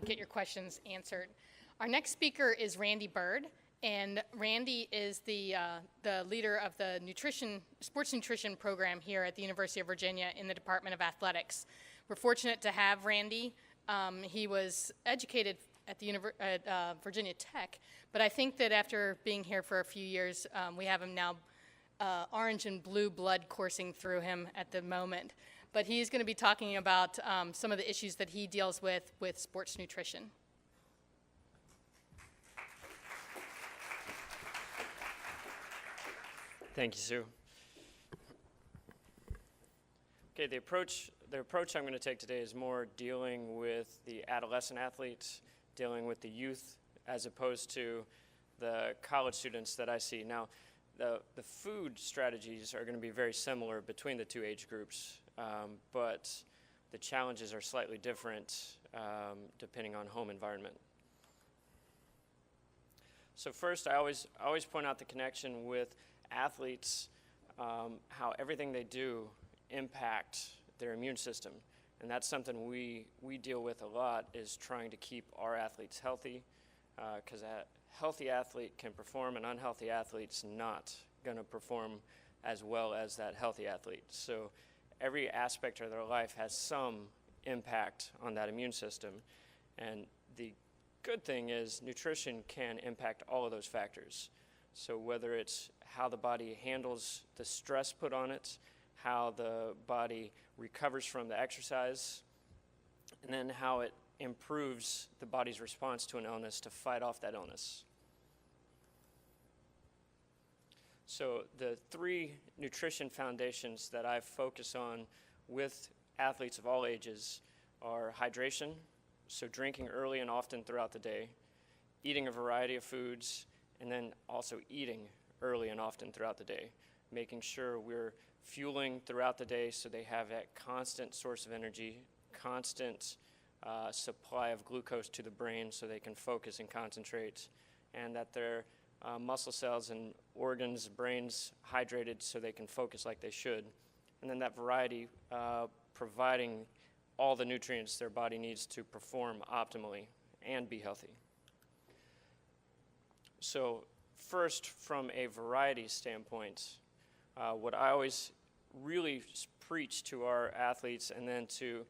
get your questions answered. Our next speaker is Randy Bird, and Randy is the leader of the sports nutrition program here at the University of Virginia in the Department of Athletics. We're fortunate to have Randy. He was educated at Virginia Tech, but I think that after being here for a few years, we have him now orange and blue blood coursing through him at the moment. But he's going to be talking about some of the issues that he deals with sports nutrition. Thank you, Sue. Okay, the approach I'm going to take today is more dealing with the adolescent athletes, dealing with the youth, as opposed to the college students that I see. Now, the food strategies are going to be very similar between the two age groups, but the challenges are slightly different depending on home environment. So first, I always point out the connection with athletes, how everything they do impact their immune system. And that's something we deal with a lot, is trying to keep our athletes healthy, because a healthy athlete can perform, an unhealthy athlete's not going to perform as well as that healthy athlete. So every aspect of their life has some impact on that immune system. And the good thing is nutrition can impact all of those factors. So whether it's how the body handles the stress put on it, how the body recovers from the exercise, and then how it improves the body's response to an illness to fight off that illness. So the three nutrition foundations that I focus on with athletes of all ages are hydration, so drinking early and often throughout the day, eating a variety of foods, and then also eating early and often throughout the day, making sure we're fueling throughout the day so they have that constant source of energy, constant supply of glucose to the brain so they can focus and concentrate, and that their muscle cells and organs, brains hydrated so they can focus like they should. And then that variety providing all the nutrients their body needs to perform optimally and be healthy. So first, from a variety standpoint, what I always really preach to our athletes, and then to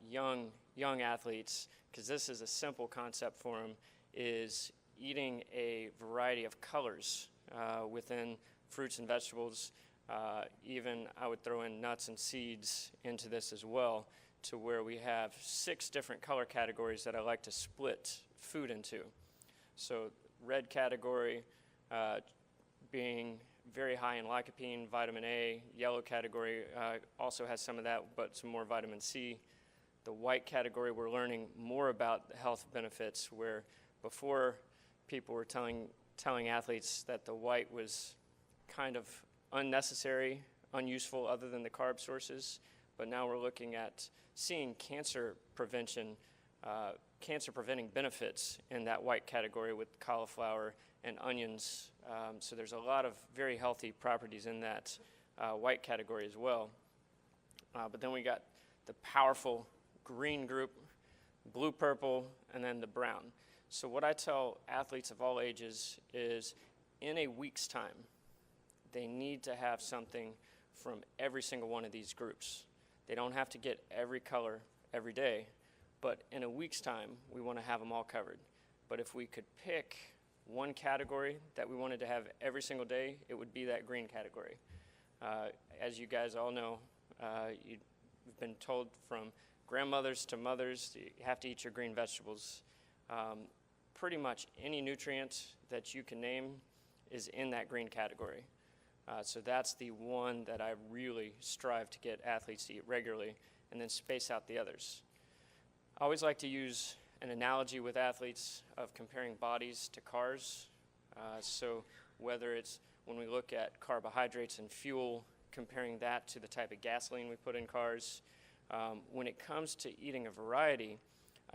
young athletes, because this is a simple concept for them, is eating a variety of colors within fruits and vegetables. Even I would throw in nuts and seeds into this as well, to where we have 6 different color categories that I like to split food into. So red category being very high in lycopene, vitamin A. Yellow category also has some of that, but some more vitamin C. The white category, we're learning more about the health benefits, where before people were telling athletes that the white was kind of unnecessary, unuseful other than the carb sources. But now we're looking at seeing cancer preventing benefits in that white category with cauliflower and onions. So there's a lot of very healthy properties in that white category as well. But then we got the powerful green group, blue, purple, and then the brown. So what I tell athletes of all ages is, in a week's time, they need to have something from every single one of these groups. They don't have to get every color every day, but in a week's time, we want to have them all covered. But if we could pick one category that we wanted to have every single day, it would be that green category. As you guys all know, you've been told from grandmothers to mothers, you have to eat your green vegetables. Pretty much any nutrient that you can name is in that green category. So that's the one that I really strive to get athletes to eat regularly, and then space out the others. I always like to use an analogy with athletes of comparing bodies to cars. So whether it's when we look at carbohydrates and fuel, comparing that to the type of gasoline we put in cars. When it comes to eating a variety,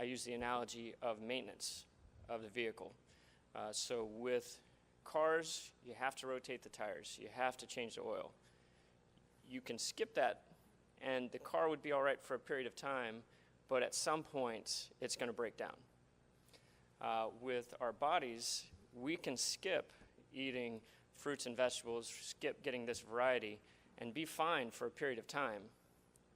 I use the analogy of maintenance of the vehicle. So with cars, you have to rotate the tires. You have to change the oil. You can skip that, and the car would be all right for a period of time, but at some point, it's going to break down. With our bodies, we can skip eating fruits and vegetables, skip getting this variety, and be fine for a period of time.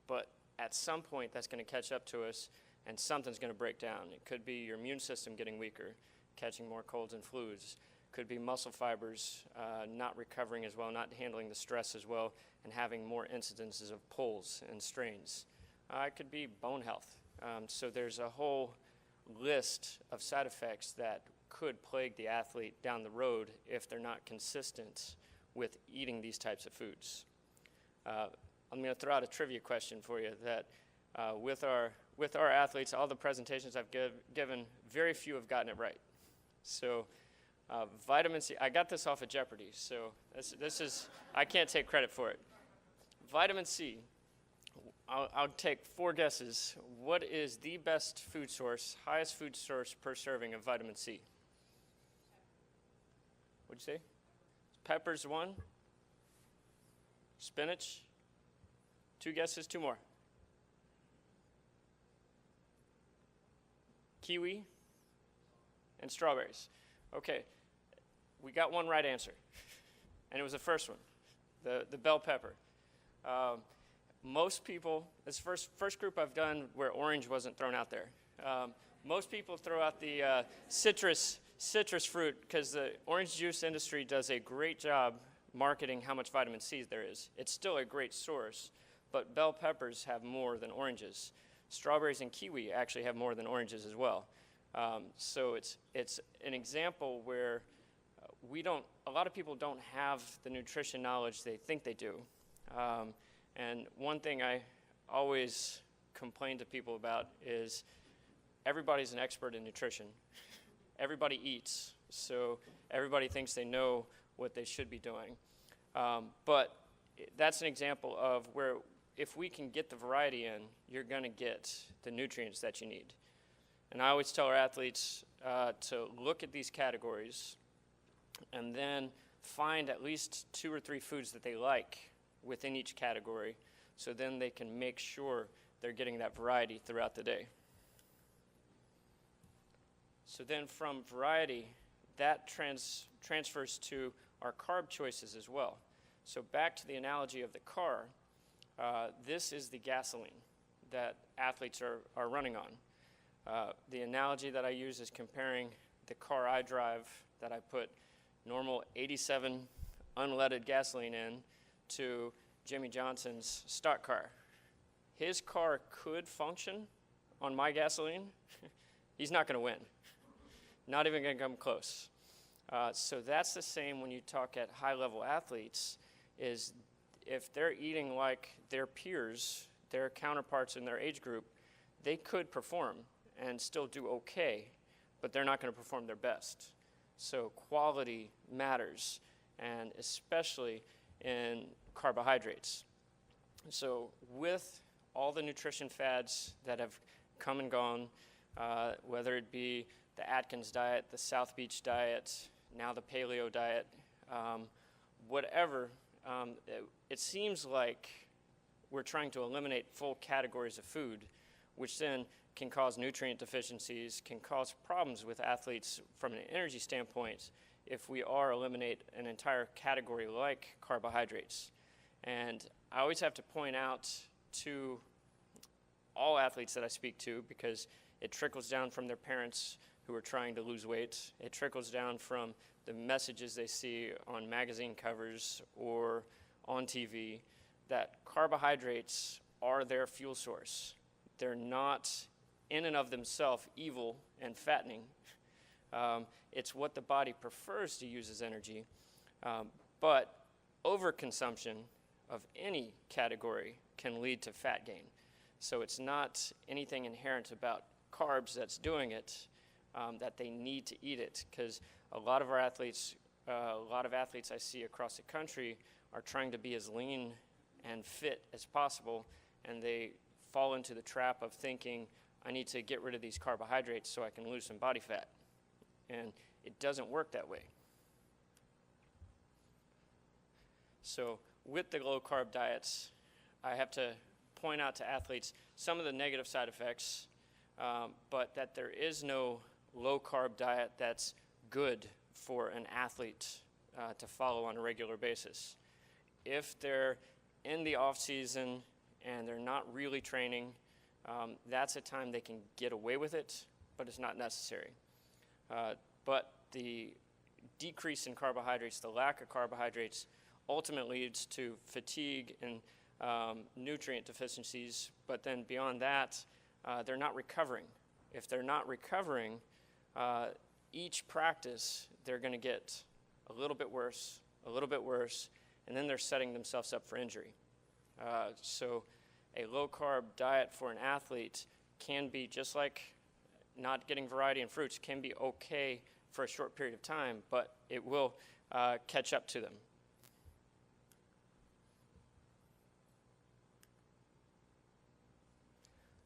But at some point, that's going to catch up to us, and something's going to break down. It could be your immune system getting weaker, catching more colds and flus. Could be muscle fibers not recovering as well, not handling the stress as well, and having more incidences of pulls and strains. It could be bone health. So there's a whole list of side effects that could plague the athlete down the road if they're not consistent with eating these types of foods. I'm going to throw out a trivia question for you that with our athletes, all the presentations I've given, very few have gotten it right. So vitamin C, I got this off of Jeopardy, so this is, I can't take credit for it. Vitamin C, I'll take 4 guesses. What is the best food source, highest food source per serving of vitamin C? What'd you say? Peppers 1? Spinach? 2 guesses, 2 more. Kiwi and strawberries. Okay, we got one right answer, and it was the first one, the bell pepper. Most people, this first group I've done where orange wasn't thrown out there. Most people throw out the citrus fruit because the orange juice industry does a great job marketing how much vitamin C there is. It's still a great source, but bell peppers have more than oranges. Strawberries and kiwi actually have more than oranges as well. So it's an example where a lot of people don't have the nutrition knowledge they think they do. And one thing I always complain to people about is everybody's an expert in nutrition. Everybody eats, so everybody thinks they know what they should be doing. But that's an example of where if we can get the variety in, you're going to get the nutrients that you need. And I always tell our athletes to look at these categories and then find at least 2 or 3 foods that they like within each category, so then they can make sure they're getting that variety throughout the day. So then from variety, that transfers to our carb choices as well. So back to the analogy of the car, this is the gasoline that athletes are running on. The analogy that I use is comparing the car I drive that I put normal 87 unleaded gasoline in to Jimmy Johnson's stock car. His car could function on my gasoline. He's not going to win. Not even going to come close. So that's the same when you talk at high-level athletes, is if they're eating like their peers, their counterparts in their age group, they could perform and still do okay, but they're not going to perform their best. So quality matters, and especially in carbohydrates. So with all the nutrition fads that have come and gone, whether it be the Atkins diet, the South Beach diet, now the paleo diet, whatever, it seems like we're trying to eliminate full categories of food, which then can cause nutrient deficiencies, can cause problems with athletes from an energy standpoint if we eliminate an entire category like carbohydrates. And I always have to point out to all athletes that I speak to, because it trickles down from their parents who are trying to lose weight. It trickles down from the messages they see on magazine covers or on TV, that carbohydrates are their fuel source. They're not in and of themselves evil and fattening. It's what the body prefers to use as energy. But overconsumption of any category can lead to fat gain. So it's not anything inherent about carbs that's doing it, that they need to eat it, because a lot of athletes I see across the country are trying to be as lean and fit as possible, and they fall into the trap of thinking, I need to get rid of these carbohydrates so I can lose some body fat. And it doesn't work that way. So with the low-carb diets, I have to point out to athletes some of the negative side effects but that there is no low-carb diet that's good for an athlete to follow on a regular basis. If they're in the off-season and they're not really training, that's a time they can get away with it, but it's not necessary. But the decrease in carbohydrates, the lack of carbohydrates, ultimately leads to fatigue and nutrient deficiencies, but then beyond that, they're not recovering. If they're not recovering, each practice, they're going to get a little bit worse, and then they're setting themselves up for injury. So a low-carb diet for an athlete can be, just like not getting variety in fruits, can be okay for a short period of time, but it will catch up to them.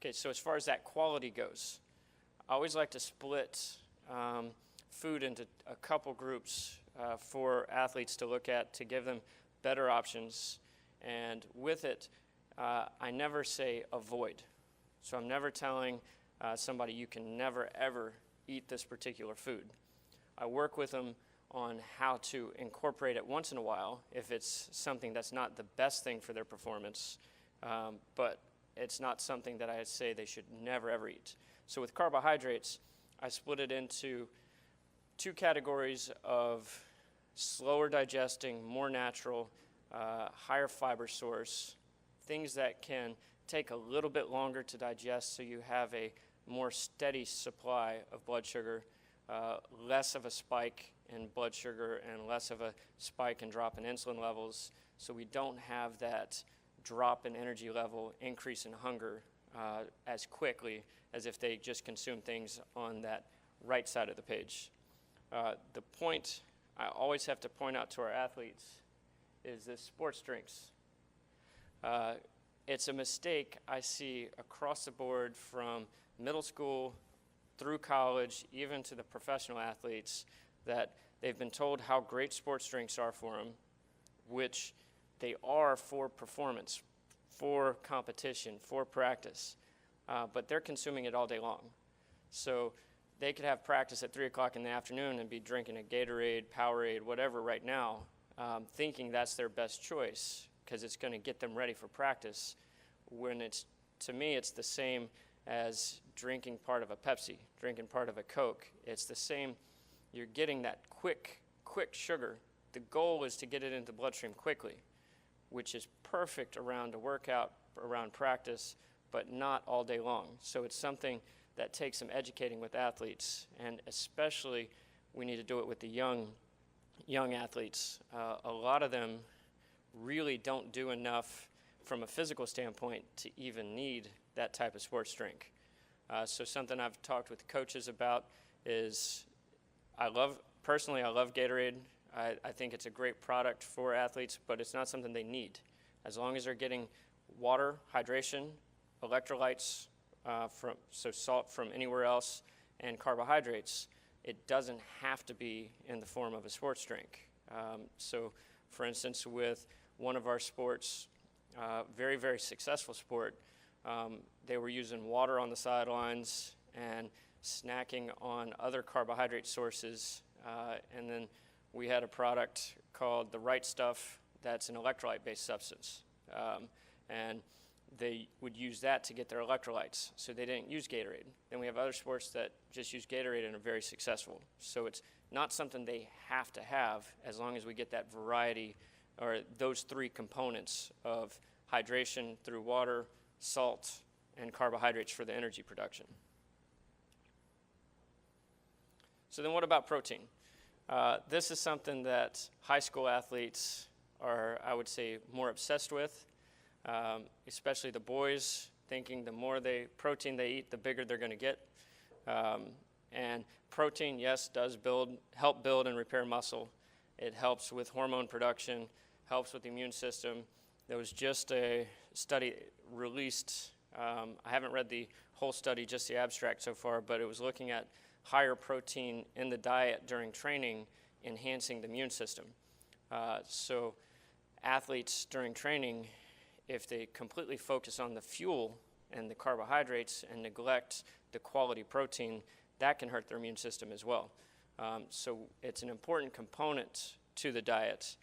Okay, so as far as that quality goes, I always like to split food into a couple groups for athletes to look at to give them better options. And with it, I never say avoid. So I'm never telling somebody you can never, ever eat this particular food. I work with them on how to incorporate it once in a while if it's something that's not the best thing for their performance, but it's not something that I say they should never, ever eat. So with carbohydrates, I split it into two categories of slower digesting, more natural, higher fiber source, things that can take a little bit longer to digest so you have a more steady supply of blood sugar, less of a spike in blood sugar and less of a spike and drop in insulin levels, so we don't have that drop in energy level, increase in hunger as quickly as if they just consume things on that right side of the page. The point I always have to point out to our athletes is this sports drinks. It's a mistake I see across the board from middle school through college, even to the professional athletes, that they've been told how great sports drinks are for them, which they are for performance, for competition, for practice, but they're consuming it all day long. So they could have practice at 3 o'clock in the afternoon and be drinking a Gatorade, Powerade, whatever right now, thinking that's their best choice because it's going to get them ready for practice, when it's, to me, it's the same as drinking part of a Pepsi, drinking part of a Coke. It's the same. You're getting that quick sugar. The goal is to get it into the bloodstream quickly, which is perfect around a workout, around practice, but not all day long. So it's something that takes some educating with athletes, and especially we need to do it with the young athletes. A lot of them really don't do enough from a physical standpoint to even need that type of sports drink. So something I've talked with coaches about is personally I love Gatorade. I think it's a great product for athletes, but it's not something they need. As long as they're getting water, hydration, electrolytes, so salt from anywhere else, and carbohydrates, it doesn't have to be in the form of a sports drink. So for instance, with one of our sports, very, very successful sport, they were using water on the sidelines and snacking on other carbohydrate sources, and then we had a product called the Right Stuff that's an electrolyte-based substance, and they would use that to get their electrolytes, so they didn't use Gatorade. Then we have other sports that just use Gatorade and are very successful. So it's not something they have to have, as long as we get that variety, or those three components of hydration through water, salt, and carbohydrates for the energy production. So then what about protein? This is something that high school athletes are, I would say, more obsessed with, especially the boys, thinking the more protein they eat, the bigger they're going to get. And protein, yes, does help build and repair muscle. It helps with hormone production, helps with the immune system. There was just a study released, I haven't read the whole study, just the abstract so far, but it was looking at higher protein in the diet during training, enhancing the immune system. So athletes during training, if they completely focus on the fuel and the carbohydrates and neglect the quality protein, that can hurt their immune system as well. So it's an important component to the diet,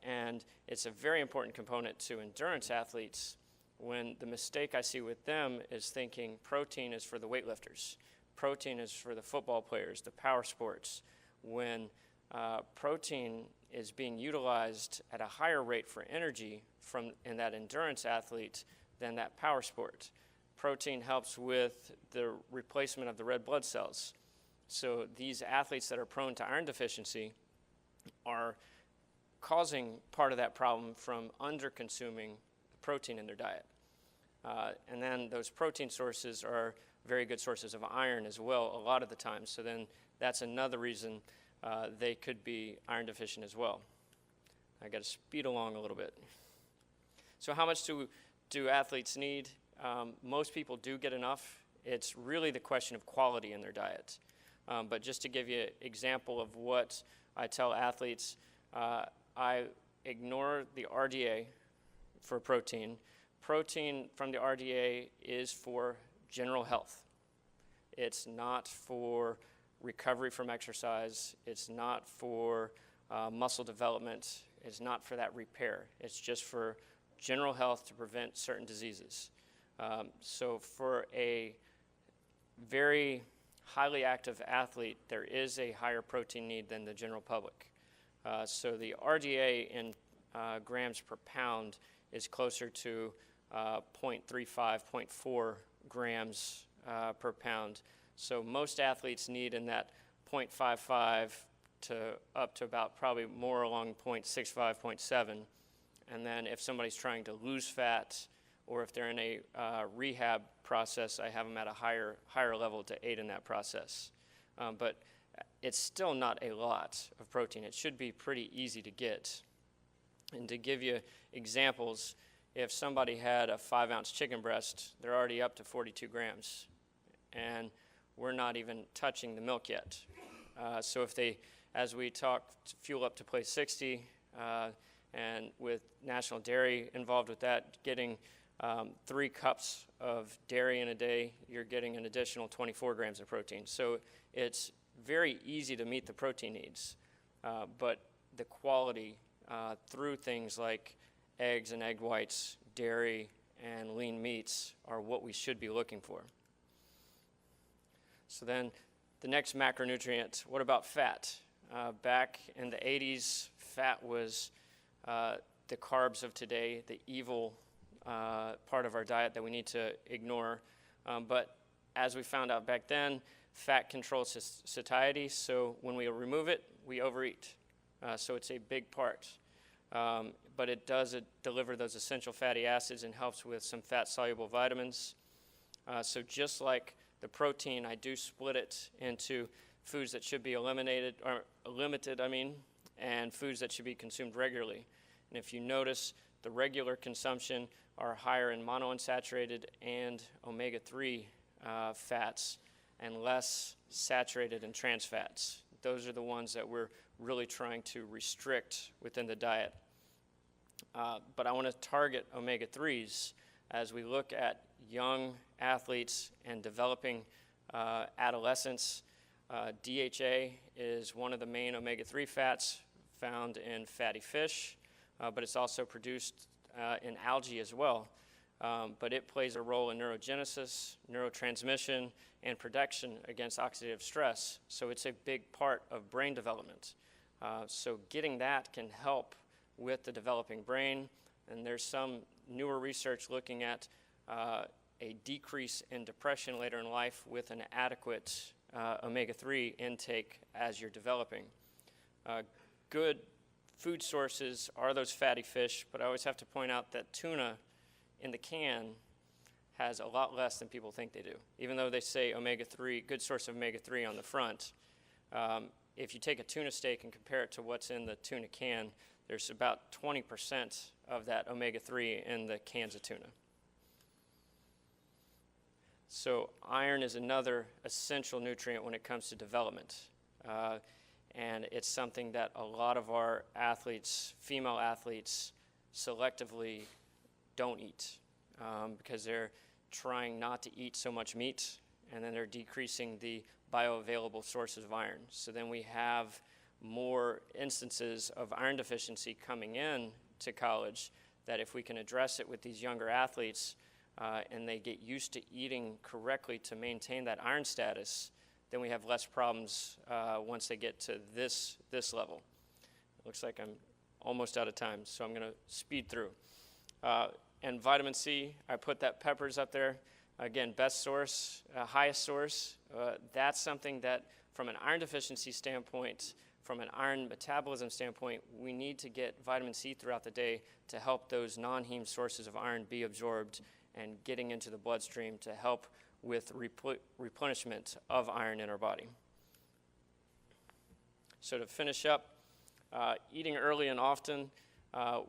and it's a very important component to endurance athletes, when the mistake I see with them is thinking protein is for the weightlifters, protein is for the football players, the power sports, when protein is being utilized at a higher rate for energy in that endurance athlete than that power sport. Protein helps with the replacement of the red blood cells. So these athletes that are prone to iron deficiency are causing part of that problem from under-consuming protein in their diet. And then those protein sources are very good sources of iron as well a lot of the time. So then that's another reason they could be iron deficient as well. I got to speed along a little bit. So how much do athletes need? Most people do get enough. It's really the question of quality in their diet. But just to give you an example of what I tell athletes, I ignore the RDA for protein. Protein from the RDA is for general health. It's not for recovery from exercise. It's not for muscle development. It's not for that repair. It's just for general health to prevent certain diseases. So for a very highly active athlete, there is a higher protein need than the general public. So the RDA in grams per pound is closer to 0.35, 0.4 grams per pound. So most athletes need in that 0.55 to up to about probably more along 0.65, 0.7. And then if somebody's trying to lose fat, or if they're in a rehab process, I have them at a higher level to aid in that process. But it's still not a lot of protein. It should be pretty easy to get. And to give you examples, if somebody had a 5-ounce chicken breast, they're already up to 42 grams. And we're not even touching the milk yet. So if they, as we talked, fuel up to place 60, and with National Dairy involved with that, getting 3 cups of dairy in a day, you're getting an additional 24 grams of protein. So it's very easy to meet the protein needs, but the quality through things like eggs and egg whites, dairy, and lean meats are what we should be looking for. So then the next macronutrient, what about fat? Back in the 80s, fat was the carbs of today, the evil part of our diet that we need to ignore. But as we found out back then, fat controls satiety, so when we remove it, we overeat. So it's a big part. But it does deliver those essential fatty acids and helps with some fat-soluble vitamins. So just like the protein, I do split it into foods that should be eliminated, or limited, and foods that should be consumed regularly. And if you notice, the regular consumption are higher in monounsaturated and omega-3 fats, and less saturated in trans fats. Those are the ones that we're really trying to restrict within the diet. But I want to target omega-3s as we look at young athletes and developing adolescents. DHA is one of the main omega-3 fats found in fatty fish, but it's also produced in algae as well. But it plays a role in neurogenesis, neurotransmission, and protection against oxidative stress. So it's a big part of brain development. So getting that can help with the developing brain. And there's some newer research looking at a decrease in depression later in life with an adequate omega-3 intake as you're developing. Good food sources are those fatty fish, but I always have to point out that tuna in the can has a lot less than people think they do. Even though they say omega-3, good source of omega-3 on the front, if you take a tuna steak and compare it to what's in the tuna can, there's about 20% of that omega-3 in the cans of tuna. So iron is another essential nutrient when it comes to development. And it's something that a lot of our athletes, female athletes, selectively don't eat because they're trying not to eat so much meat, and then they're decreasing the bioavailable sources of iron. So then we have more instances of iron deficiency coming in to college, that if we can address it with these younger athletes and they get used to eating correctly to maintain that iron status, then we have less problems once they get to this level. Looks like I'm almost out of time, so I'm going to speed through. And vitamin C, I put that peppers up there. Again, best source, highest source. That's something that from an iron deficiency standpoint, from an iron metabolism standpoint, we need to get vitamin C throughout the day to help those non-heme sources of iron be absorbed and getting into the bloodstream to help with replenishment of iron in our body. So to finish up, eating early and often,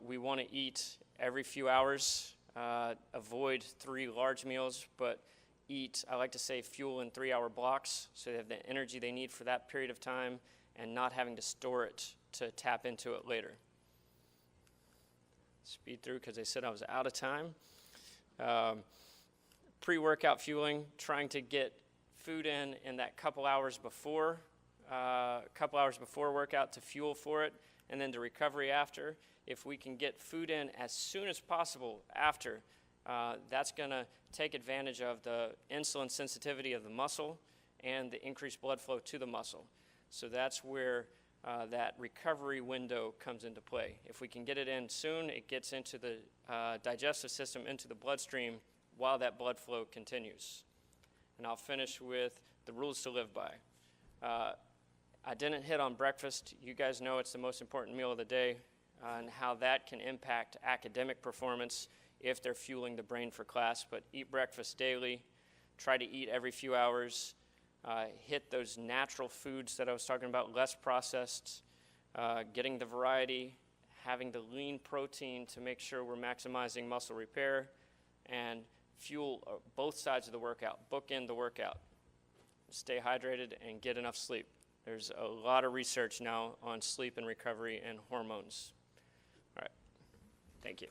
we want to eat every few hours, avoid 3 large meals, but eat, I like to say, fuel in 3-hour blocks, so they have the energy they need for that period of time and not having to store it to tap into it later. Speed through because they said I was out of time. Pre-workout fueling, trying to get food in that couple hours before workout to fuel for it, and then the recovery after. If we can get food in as soon as possible after, that's going to take advantage of the insulin sensitivity of the muscle and the increased blood flow to the muscle. So that's where that recovery window comes into play. If we can get it in soon, it gets into the digestive system, into the bloodstream, while that blood flow continues. And I'll finish with the rules to live by. I didn't hit on breakfast. You guys know it's the most important meal of the day, and how that can impact academic performance if they're fueling the brain for class. But eat breakfast daily. Try to eat every few hours. Hit those natural foods that I was talking about, less processed, getting the variety, having the lean protein to make sure we're maximizing muscle repair, and fuel both sides of the workout. Bookend the workout. Stay hydrated and get enough sleep. There's a lot of research now on sleep and recovery and hormones. All right. Thank you.